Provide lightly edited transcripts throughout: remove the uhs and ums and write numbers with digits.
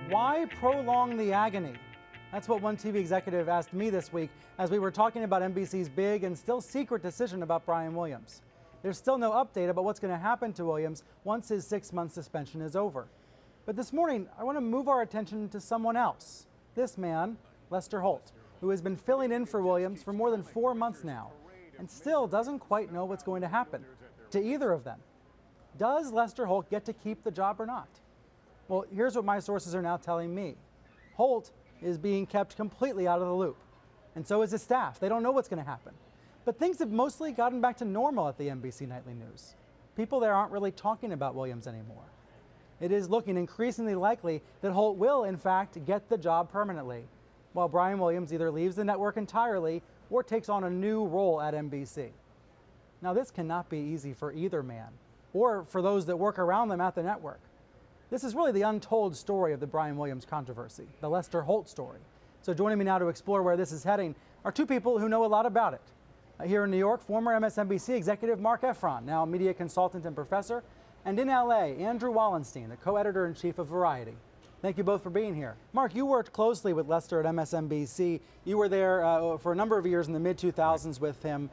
Why prolong the agony? That's what one TV executive asked me this week as we were talking about NBC's big and still secret decision about Brian Williams. There's still no update about what's going to happen to Williams once his 6-month suspension is over. But this morning, I want to move our attention to someone else. This man, Lester Holt, who has been filling in for Williams for more than 4 months now and still doesn't quite know what's going to happen to either of them. Does Lester Holt get to keep the job or not? Well, here's what my sources are now telling me. Holt is being kept completely out of the loop, and so is his staff. They don't know what's going to happen. But things have mostly gotten back to normal at the NBC Nightly News. People there aren't really talking about Williams anymore. It is looking increasingly likely that Holt will, in fact, get the job permanently, while Brian Williams either leaves the network entirely or takes on a new role at NBC. Now, this cannot be easy for either man, or for those that work around them at the network. This is really the untold story of the Brian Williams controversy, the Lester Holt story. So joining me now to explore where this is heading are two people who know a lot about it. Here in New York, former MSNBC executive Mark Efron, now media consultant and professor, and in LA, Andrew Wallenstein, the co-editor-in-chief of Variety. Thank you both for being here. Mark, you worked closely with Lester at MSNBC. You were there for a number of years in the mid-2000s with him.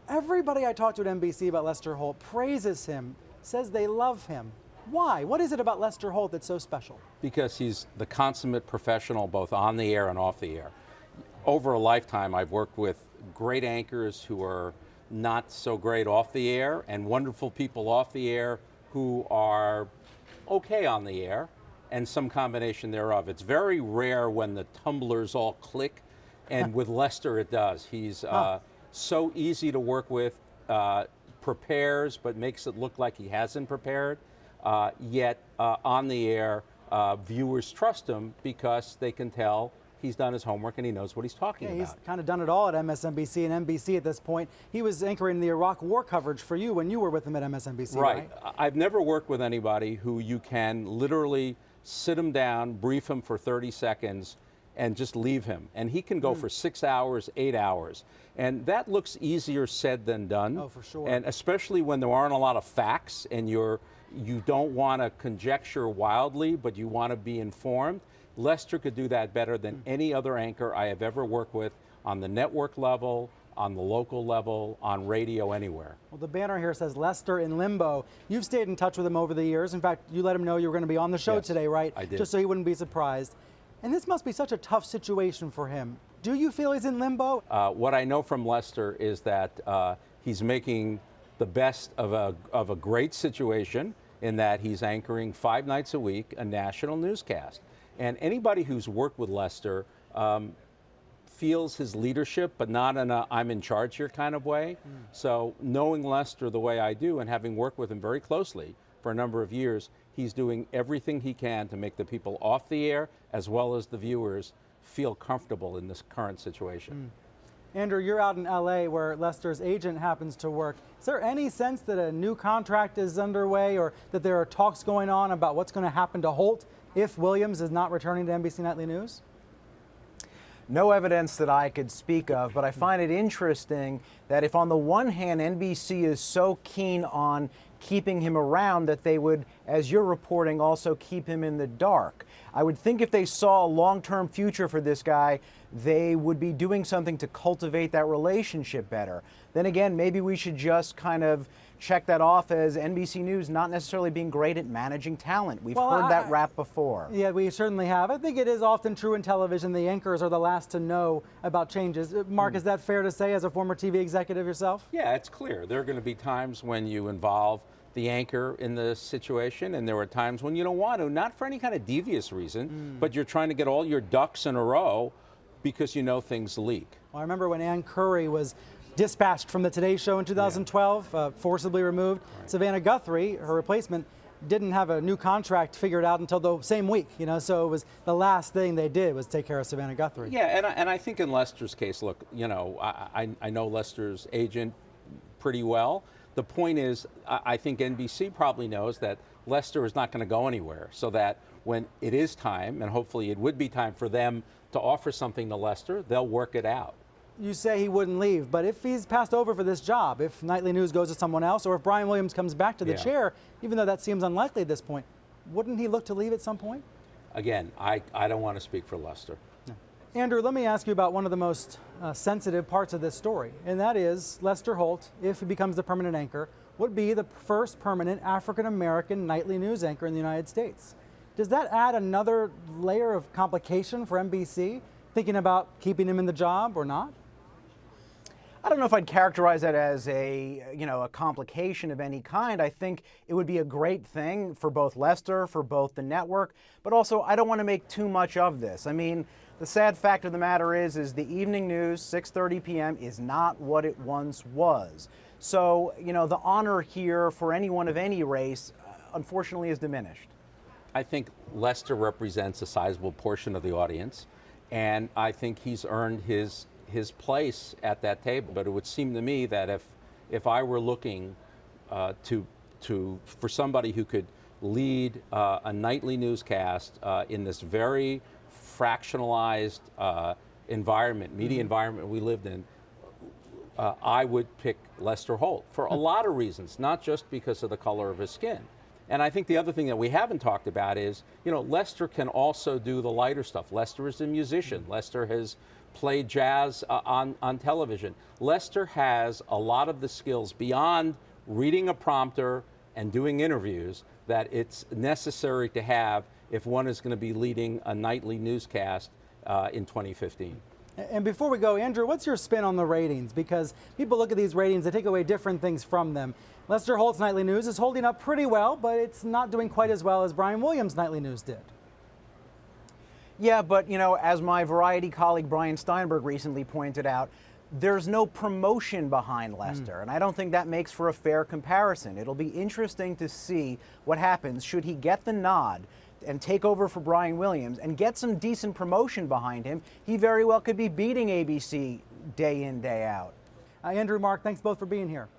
Everybody I talked to at NBC about Lester Holt praises him, says they love him. Why? What is it about Lester Holt that's so special? Because he's the consummate professional both on the air and off the air. Over a lifetime, I've worked with great anchors who are not so great off the air and wonderful people off the air who are okay on the air and some combination thereof. It's very rare when the tumblers all click, and with Lester it does. He's so easy to work with, prepares but makes it look like he hasn't prepared. Yet on the air, viewers trust him because they can tell he's done his homework and he knows what he's talking about. He's kind of done it all at MSNBC and NBC at this point. He was anchoring the Iraq war coverage for you when you were with him at MSNBC, right? I've never worked with anybody who you can literally sit him down, brief him for 30 seconds, and just leave him. And he can go for 6 hours, 8 hours. And that looks easier said than done. Oh, for sure. And especially when there aren't a lot of facts and you don't want to conjecture wildly, but you want to be informed. Lester could do that better than any other anchor I have ever worked with on the network level, on the local level, on radio, anywhere. Well, the banner here says Lester in limbo. You've stayed in touch with him over the years. In fact, you let him know you were going to be on the show today, right? I did. Just so he wouldn't be surprised. And this must be such a tough situation for him. Do you feel he's in limbo? What I know from Lester is that he's making the best of a great situation in that he's anchoring 5 nights a week a national newscast. And anybody who's worked with Lester feels his leadership, but not in a I'm in charge here kind of way. So knowing Lester the way I do and having worked with him very closely for a number of years, he's doing everything he can to make the people off the air as well as the viewers feel comfortable in this current situation. Andrew, you're out in LA where Lester's agent happens to work. Is there any sense that a new contract is underway or that there are talks going on about what's going to happen to Holt if Williams is not returning to NBC Nightly News? No evidence that I could speak of, but I find it interesting that if on the one hand NBC is so keen on keeping him around that they would, as you're reporting, also keep him in the dark. I would think if they saw a long-term future for this guy, they would be doing something to cultivate that relationship better. Then again, maybe we should just kind of check that off as NBC News not necessarily being great at managing talent. We've heard that rap before. Yeah, we certainly have. I think it is often true in television. The anchors are the last to know about changes. Mark, is that fair to say as a former TV executive yourself? Yeah, it's clear. There are going to be times when you involve the anchor in the situation, and there are times when you don't want to, not for any kind of devious reason, but you're trying to get all your ducks in a row because you know things leak. Well, I remember when Ann Curry was dispatched from the Today Show in 2012, forcibly removed. Right. Savannah Guthrie, her replacement, didn't have a new contract figured out until the same week, so it was the last thing they did was take care of Savannah Guthrie. Yeah, and I think in Lester's case, look, I know Lester's agent pretty well. The point is, I think NBC probably knows that Lester is not going to go anywhere, so that when it is time, and hopefully it would be time for them to offer something to Lester, they'll work it out. You say he wouldn't leave, but if he's passed over for this job, if Nightly News goes to someone else, or if Brian Williams comes back to the chair, even though that seems unlikely at this point, wouldn't he look to leave at some point? again, I don't want to speak for Lester. Andrew, let me ask you about one of the most sensitive parts of this story, and that is Lester Holt, if he becomes the permanent anchor, would be the first permanent African-American nightly news anchor in the United States. Does that add another layer of complication for NBC, thinking about keeping him in the job or not? I don't know if I'd characterize that as a complication of any kind. I think it would be a great thing for both Lester, for both the network, but also I don't want to make too much of this. I mean, the sad fact of the matter is the evening news, 6:30 p.m., is not what it once was. So, the honor here for anyone of any race, unfortunately, is diminished. I think Lester represents a sizable portion of the audience, and I think he's earned his place at that table. But it would seem to me that if I were looking for somebody who could lead a nightly newscast in this very fractionalized environment, media environment we lived in, I would pick Lester Holt for a lot of reasons, not just because of the color of his skin. And I think the other thing that we haven't talked about is, Lester can also do the lighter stuff. Lester is a musician. Lester has played jazz on television. Lester has a lot of the skills beyond reading a prompter and doing interviews that it's necessary to have if one is going to be leading a nightly newscast in 2015. And before we go, Andrew, what's your spin on the ratings? Because people look at these ratings and take away different things from them. Lester Holt's Nightly News is holding up pretty well, but it's not doing quite as well as Brian Williams' Nightly News did. Yeah, but, as my Variety colleague Brian Steinberg recently pointed out, there's no promotion behind Lester, and I don't think that makes for a fair comparison. It'll be interesting to see what happens should he get the nod and take over for Brian Williams and get some decent promotion behind him. He very well could be beating ABC day in, day out. Andrew, Mark, thanks both for being here.